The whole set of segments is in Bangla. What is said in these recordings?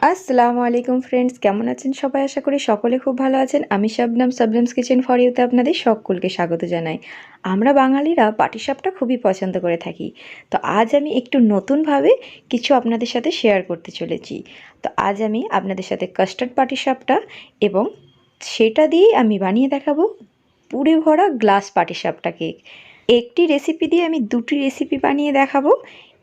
আসসালামু আলাইকুম ফ্রেন্ডস, কেমন আছেন সবাই? আশা করি সকলে খুব ভালো আছেন। আমি শবনম, সাবনামস কিচেন ফর ইউতে আপনাদের সকলকে স্বাগত জানাই। আমরা বাঙালিরা পাটিসাপটা খুবই পছন্দ করে থাকি। তো আজ আমি একটু নতুনভাবে কিছু আপনাদের সাথে শেয়ার করতে চলেছি। তো আজ আমি আপনাদের সাথে কাস্টার্ড পাটিসাপটা এবং সেটা দিয়েই আমি বানিয়ে দেখাবো পুরে ভরা গ্লাস পাটিসাপটা কেক। একটি রেসিপি দিয়ে আমি দুটি রেসিপি বানিয়ে দেখাবো।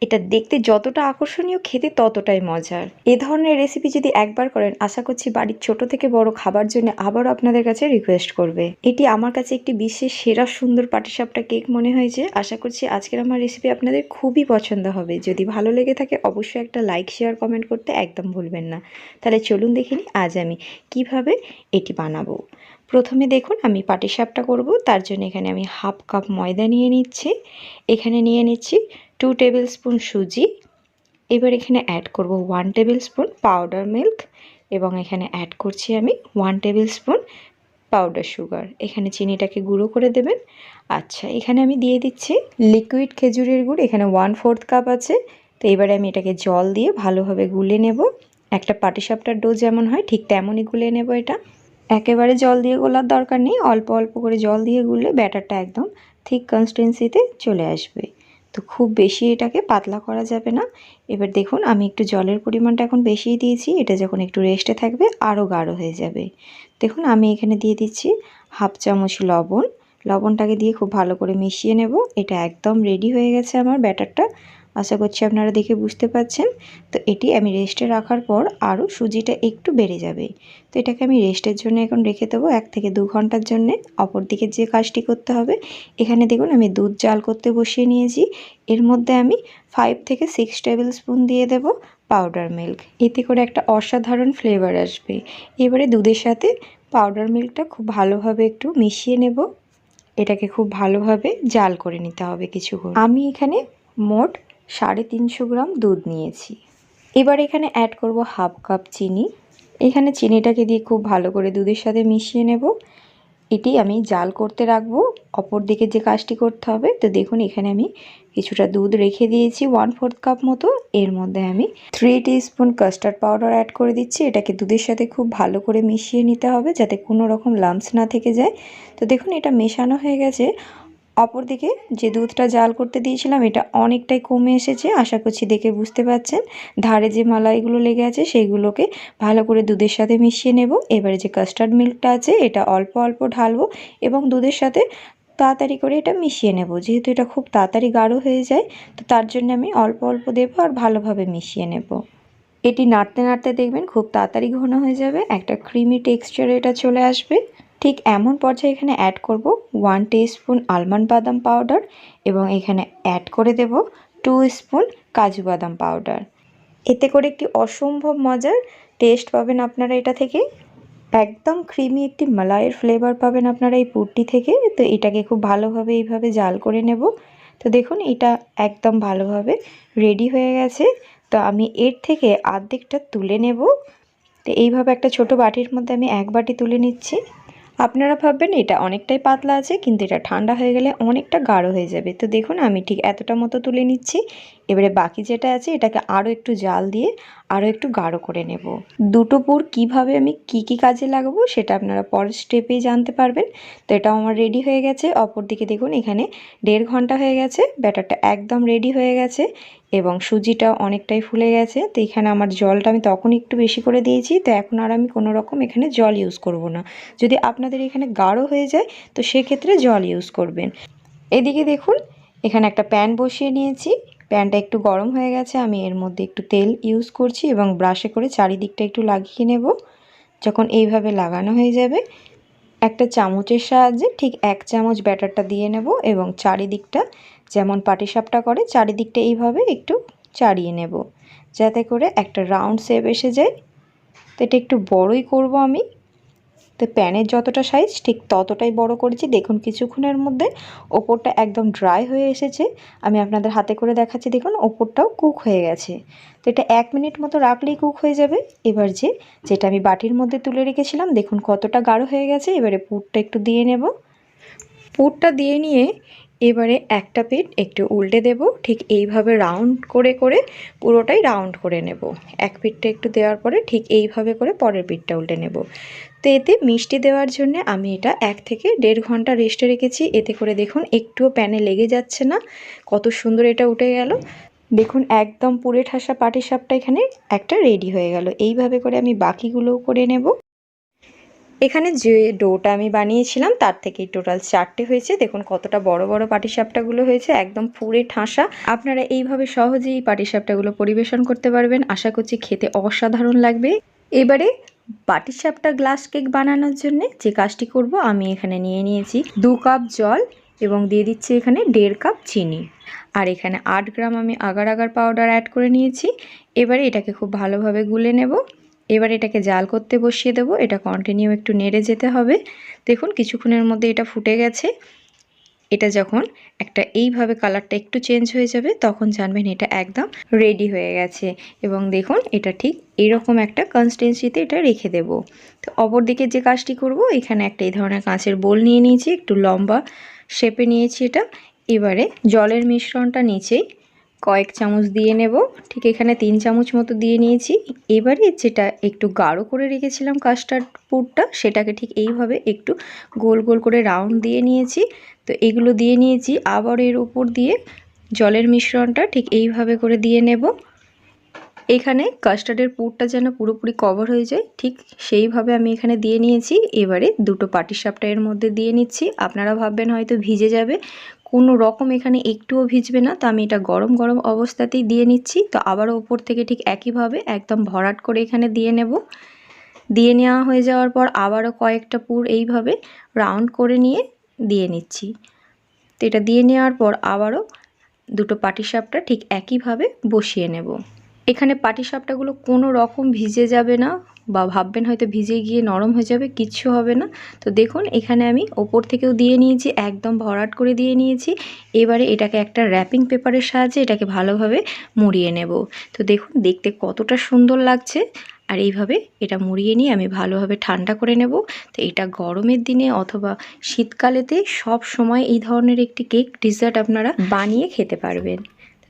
এটা দেখতে যতটা আকর্ষণীয়, খেতে ততটাই মজার। এ ধরনের রেসিপি যদি একবার করেন, আশা করছি বাড়ির ছোট থেকে বড় খাবার জন্য আবারও আপনাদের কাছে রিকোয়েস্ট করবে। এটি আমার কাছে একটি বিশ্বের সেরা সুন্দর পাটিসাপটা কেক মনে হয়েছে। আশা করছি আজকের আমার রেসিপি আপনাদের খুবই পছন্দ হবে। যদি ভালো লেগে থাকে অবশ্যই একটা লাইক, শেয়ার, কমেন্ট করতে একদম ভুলবেন না। তাহলে চলুন দেখে নিই আজ আমি কিভাবে এটি বানাবো। প্রথমে দেখুন, আমি পাটিসাপটা করব। তার জন্য এখানে আমি হাফ কাপ ময়দা নিয়ে নিচ্ছি। এখানে নিয়ে নিচ্ছি 2 টেবিল স্পুন সুজি। এবার এখানে অ্যাড করব 1 টেবিল স্পুন পাউডার মিল্ক এবং এখানে অ্যাড করছি আমি 1 টেবিল স্পুন পাউডার সুগার। এখানে চিনিটাকে গুঁড়ো করে দেবেন। আচ্ছা, এখানে আমি দিয়ে দিচ্ছি লিকুইড খেজুরের গুড়। এখানে 1/4 কাপ আছে। তো এবারে আমি এটাকে জল দিয়ে ভালোভাবে গুলে নেব। একটা পাটিসাপটার ডো যেমন হয় ঠিক তেমনই গুলে নেব। এটা একেবারে জল দিয়ে গোলার দরকার নেই, অল্প অল্প করে জল দিয়ে গুললে ব্যাটারটা একদম ঠিক কনসিস্টেন্সিতে চলে আসবে। তো খুব বেশি এটাকে পাতলা করা যাবে না। এবার দেখুন, আমি একটু জলের পরিমাণটা এখন বেশিই দিয়েছি। এটা যখন একটু রেস্টে থাকবে আরও গাঢ় হয়ে যাবে। দেখুন, আমি এখানে দিয়ে দিচ্ছি হাফ চামচ লবণ। লবণটাকে দিয়ে খুব ভালো করে মিশিয়ে নেব। এটা একদম রেডি হয়ে গেছে আমার ব্যাটারটা। আশা করছি আপনারা দেখে বুঝতে পারছেন। তো এটি আমি রেস্টে রাখার পর আরও সুজিটা একটু বেড়ে যাবে। তো এটাকে আমি রেস্টের জন্য এখন রেখে দেবো 1 থেকে 2 ঘন্টার জন্য। অপর দিকে যে কাজটি করতে হবে, এখানে দেখুন আমি দুধ জাল করতে বসিয়ে নিয়েছি। এর মধ্যে আমি 5 থেকে 6 টেবিল স্পুন দিয়ে দেব পাউডার মিল্ক। এতে করে একটা অসাধারণ ফ্লেভার আসবে। এবারে দুধের সাথে পাউডার মিল্কটা খুব ভালোভাবে একটু মিশিয়ে নেব। এটাকে খুব ভালোভাবে জাল করে নিতে হবে কিছুক্ষণ। আমি এখানে মোট 350 গ্রাম দুধ নিয়েছি। এবার এখানে অ্যাড করব হাফ কাপ চিনি। এখানে চিনিটাকে দিয়ে খুব ভালো করে দুধের সাথে মিশিয়ে নেব। এটি আমি জাল করতে রাখবো। অপর দিকে যে কাজটি করতে হবে, তো দেখুন এখানে আমি কিছুটা দুধ রেখে দিয়েছি 1/4 কাপ মতো। এর মধ্যে আমি 3 টিস্পুন কাস্টার্ড পাউডার অ্যাড করে দিচ্ছি। এটাকে দুধের সাথে খুব ভালো করে মিশিয়ে নিতে হবে যাতে কোনো রকম লাম্পস না থেকে যায়। তো দেখুন এটা মেশানো হয়ে গেছে। অপরদিকে যে দুধটা জাল করতে দিয়েছিলাম এটা অনেকটাই কমে এসেছে। আশা করছি দেখে বুঝতে পারছেন। ধারে যে মালাইগুলো লেগে আছে সেইগুলোকে ভালো করে দুধের সাথে মিশিয়ে নেব। এবারে যে কাস্টার্ড মিল্কটা আছে এটা অল্প অল্প ঢালবো এবং দুধের সাথে তাড়াতাড়ি করে এটা মিশিয়ে নেব। যেহেতু এটা খুব তাড়াতাড়ি গাঢ় হয়ে যায়, তো তার জন্য আমি অল্প অল্প দেবো আর ভালোভাবে মিশিয়ে নেব। এটি নাড়তে নাড়তে দেখবেন খুব তাড়াতাড়ি ঘন হয়ে যাবে, একটা ক্রিমি টেক্সচারে এটা চলে আসবে। ঠিক এমন পর্যায়ে এখানে অ্যাড করব 1 টিস্পুন আলমন্ড বাদাম পাউডার এবং এখানে অ্যাড করে দেব 2 স্পুন কাজু বাদাম পাউডার। এতে করে একটি অসম্ভব মজার টেস্ট পাবেন আপনারা এটা থেকে। একদম ক্রিমি একটি মালাইয়ের ফ্লেভার পাবেন আপনারা এই পুরটি থেকে। তো এটাকে খুব ভালোভাবে এইভাবে জাল করে নেব। তো দেখুন এটা একদম ভালোভাবে রেডি হয়ে গেছে। তো আমি এর থেকে অর্ধেকটা তুলে নেব। তো এইভাবে একটা ছোট বাটির মধ্যে আমি 1 বাটি তুলে নিচ্ছি। আপনারা ভাববেন এটা অনেকটাই পাতলা আছে, কিন্তু এটা ঠান্ডা হয়ে গেলে অনেকটা গাঢ় হয়ে যাবে। তো দেখুন আমি ঠিক এতটা মতো তুলে নিচ্ছি। এবারে বাকি যেটা আছে এটাকে আরও একটু জাল দিয়ে আরও একটু গাঢ় করে নেব। দুটো পুর কীভাবে আমি কি কাজে লাগাবো সেটা আপনারা পরের স্টেপেই জানতে পারবেন। তো এটাও আমার রেডি হয়ে গেছে। অপরদিকে দেখুন এখানে 1.5 ঘন্টা হয়ে গেছে, ব্যাটারটা একদম রেডি হয়ে গেছে এবং সুজিটা অনেকটাই ফুলে গেছে। তো এখানে আমার জলটা আমি তখন একটু বেশি করে দিয়েছি। তো এখন আর আমি কোনো রকম এখানে জল ইউজ করব না। যদি আপনাদের এখানে গাঢ় হয়ে যায় তো সেক্ষেত্রে জল ইউজ করবেন। এদিকে দেখুন এখানে একটা প্যান বসিয়ে নিয়েছি। প্যানটা একটু গরম হয়ে গেছে। আমি এর মধ্যে একটু তেল ইউজ করছি এবং ব্রাশে করে চারিদিকটা একটু লাগিয়ে নেব। যখন এইভাবে লাগানো হয়ে যাবে, একটা চামচের সাহায্যে ঠিক 1 চামচ ব্যাটারটা দিয়ে নেব এবং চারিদিকটা যেমন পাটিসাপটা করে চারিদিকটা এইভাবে একটু চাড়িয়ে নেব যাতে করে একটা রাউন্ড শেপ এসে যায়। তো এটা একটু বড়ই করব আমি। তো প্যানের যতটা সাইজ ঠিক ততটাই বড় করেছি। দেখুন কিছুক্ষণের মধ্যে ওপরটা একদম ড্রাই হয়ে এসেছে। আমি আপনাদের হাতে করে দেখাচ্ছি, দেখুন ওপরটাও কুক হয়ে গেছে। তো এটা 1 মিনিট মতো রাখলেই কুক হয়ে যাবে। এবার যেটা আমি বাটির মধ্যে তুলে রেখেছিলাম দেখুন কতটা গাঢ় হয়ে গেছে। এবারে পুরটা একটু দিয়ে নেব। পুরটা দিয়ে নিয়ে এবারে একটা পিঠ একটু উল্টে দেব, ঠিক এইভাবে রাউন্ড করে করে পুরোটাই রাউন্ড করে নেব। এক পিঠটা একটু দেওয়ার পরে ঠিক এইভাবে করে পরের পিঠটা উল্টে নেব। তো এতে মিষ্টি দেওয়ার জন্য আমি এটা 1 থেকে 1.5 ঘন্টা রেস্টে রেখেছি। এতে করে দেখুন একটুও প্যানে লেগে যাচ্ছে না, কত সুন্দর এটা উঠে গেল। দেখুন একদম পুরে ঠাসা পাটিসাপটা এখানে একটা রেডি হয়ে গেল। এইভাবে করে আমি বাকিগুলোও করে নেব। এখানে যে ডোটা আমি বানিয়েছিলাম তার থেকে টোটাল 4টে হয়েছে। দেখুন কতটা বড় বড় পাটিসাপটাগুলো হয়েছে, একদম পুরে ঠাসা। আপনারা এইভাবে সহজেই পাটিসাপটাগুলো পরিবেশন করতে পারবেন। আশা করছি খেতে অসাধারণ লাগবে। এবারে পাটিসাপটা গ্লাস কেক বানানোর জন্য যে কাজটি করব, আমি এখানে নিয়ে নিয়েছি 2 কাপ জল এবং দিয়ে দিচ্ছি এখানে 1.5 কাপ চিনি। আর এখানে 8 গ্রাম আমি আগার আগার পাউডার অ্যাড করে নিয়েছি। এবারে এটাকে খুব ভালোভাবে গুলে নেব। এবার এটাকে জাল করতে বসিয়ে দেব। এটা কন্টিনিউ একটু নেড়ে যেতে হবে। দেখুন কিছুক্ষণের মধ্যে এটা ফুটে গেছে। এটা যখন একটা এইভাবে কালারটা একটু চেঞ্জ হয়ে যাবে তখন জানবেন এটা একদম রেডি হয়ে গেছে। এবং দেখুন এটা ঠিক এরকম একটা কনসিস্টেন্সিতে এটা রেখে দেব। তো অপর দিকে যে কাজটি করব, এখানে একটা এই ধরনের কাঁচের বোল নিয়ে নিয়েছি, একটু লম্বা শেপে নিয়েছি এটা। এবারে জলের মিশ্রণটা নিচেই কয়েক চামচ দিয়ে নেব। ঠিক এখানে 3 চামচ মতো দিয়ে নিয়েছি। এবারে যেটা একটু গাঢ় করে রেখেছিলাম কাস্টার্ড পুরটা, সেটাকে ঠিক এইভাবে একটু গোল গোল করে রাউন্ড দিয়ে নিয়েছি। তো এগুলো দিয়ে নিয়েছি। আবার এর উপর দিয়ে জলের মিশ্রণটা ঠিক এইভাবে করে দিয়ে নেব। এখানে কাস্টার্ডের পুরটা যেন পুরোপুরি কভার হয়ে যায়, ঠিক সেইভাবে আমি এখানে দিয়ে নিয়েছি। এবারে দুটো পাটিসাপটা এর মধ্যে দিয়ে নিচ্ছি। আপনারা ভাববেন হয়তো ভিজে যাবে, কোনো রকম এখানে একটুও ভিজবে না। তো আমি এটা গরম গরম অবস্থাতেই দিয়ে নিচ্ছি। তো আবারও ওপর থেকে ঠিক একইভাবে একদম ভরাট করে এখানে দিয়ে নেব। দিয়ে নেওয়া হয়ে যাওয়ার পর আবারও কয়েকটা পুর এইভাবে রাউন্ড করে নিয়ে দিয়ে নিচ্ছি। তো এটা দিয়ে নেওয়ার পর আবারও দুটো পাটিসাপটা ঠিক একইভাবে বসিয়ে নেব। এখানে পাটিসাপটাগুলো কোনো রকম ভিজে যাবে না, বা ভাববেন হয়তো ভিজে গিয়ে নরম হয়ে যাবে, কিচ্ছু হবে না। তো দেখুন এখানে আমি ওপর থেকেও দিয়ে নিয়েছি, একদম ভরাট করে দিয়ে নিয়েছি। এবারে এটাকে একটা র্যাপিং পেপারের সাহায্যে এটাকে ভালোভাবে মুড়িয়ে নেব। তো দেখুন দেখতে কতটা সুন্দর লাগছে। আর এইভাবে এটা মুড়িয়ে নিয়ে আমি ভালোভাবে ঠান্ডা করে নেব। তো এটা গরমের দিনে অথবা শীতকালেতে সব সময় এই ধরনের একটি কেক ডেজার্ট আপনারা বানিয়ে খেতে পারবেন।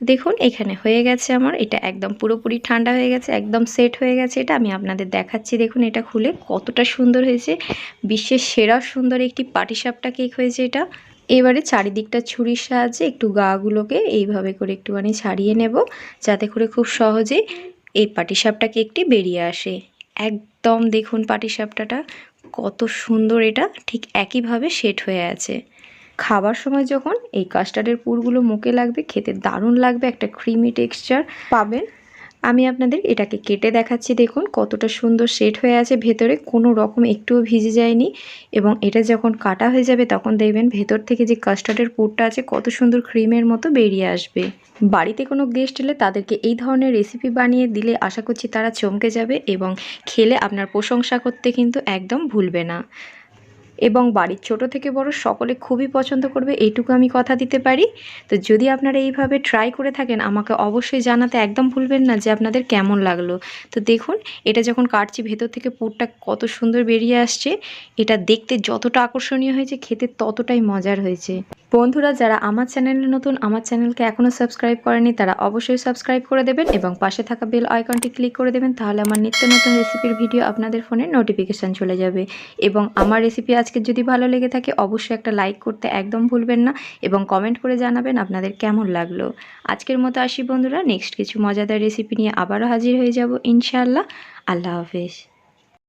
দেখুন এখানে হয়ে গেছে আমার, এটা একদম পুরোপুরি ঠান্ডা হয়ে গেছে, একদম সেট হয়ে গেছে। এটা আমি আপনাদের দেখাচ্ছি, দেখুন এটা খুলে কতটা সুন্দর হয়েছে। বিশ্বের সেরা সুন্দর একটি পাটিসাপটা কেক হয়েছে এটা। এবারে চারিদিকটা ছুরির সাহায্যে একটু গাগুলোকে এইভাবে করে একটুখানি ছাড়িয়ে নেব, যাতে করে খুব সহজে এই পাটিসাপটা কেকটি বেরিয়ে আসে। একদম দেখুন পাটিসাপটাটা কত সুন্দর, এটা ঠিক একইভাবে সেট হয়ে আছে। খাবার সময় যখন এই কাস্টার্ডের পুরগুলো মুখে লাগবে, খেতে দারুণ লাগবে, একটা ক্রিমি টেক্সচার পাবেন। আমি আপনাদের এটাকে কেটে দেখাচ্ছি, দেখুন কতটা সুন্দর সেট হয়ে আছে, ভেতরে কোনো রকম একটুও ভিজে যায়নি। এবং এটা যখন কাটা হয়ে যাবে তখন দেখবেন ভেতর থেকে যে কাস্টার্ডের পুরটা আছে কত সুন্দর ক্রিমের মতো বেরিয়ে আসবে। বাড়িতে কোনো গেস্ট এলে তাদেরকে এই ধরনের রেসিপি বানিয়ে দিলে আশা করছি তারা চমকে যাবে এবং খেলে আপনার প্রশংসা করতে কিন্তু একদম ভুলবে না। এবং বাড়ির ছোট থেকে বড় সকলে খুবই পছন্দ করবে, এইটুকু আমি কথা দিতে পারি। তো যদি আপনারা এইভাবে ট্রাই করে থাকেন আমাকে অবশ্যই জানাতে একদম ভুলবেন না যে আপনাদের কেমন লাগলো। তো দেখুন এটা যখন কাটছি ভেতর থেকে পুরটা কত সুন্দর বেরিয়ে আসছে। এটা দেখতে যতটা আকর্ষণীয় হয়েছে খেতে ততটাই মজার হয়েছে। বন্ধুরা যারা আমার চ্যানেলে নতুন, আমার চ্যানেলকে এখনও সাবস্ক্রাইব করেনি তারা অবশ্যই সাবস্ক্রাইব করে দেবেন এবং পাশে থাকা বেল আইকনটি ক্লিক করে দেবেন, তাহলে আমার নিত্য নতুন রেসিপির ভিডিও আপনাদের ফোনে নোটিফিকেশান চলে যাবে। এবং আমার রেসিপি আজকে যদি ভালো লেগে থাকে অবশ্যই একটা লাইক করতে একদম ভুলবেন না এবং কমেন্ট করে জানাবেন আপনাদের কেমন লাগলো। আজকের মতো আসি বন্ধুরা, নেক্সট কিছু মজাদার রেসিপি নিয়ে আবারও হাজির হয়ে যাব ইনশাআল্লাহ। আল্লাহ হাফেজ।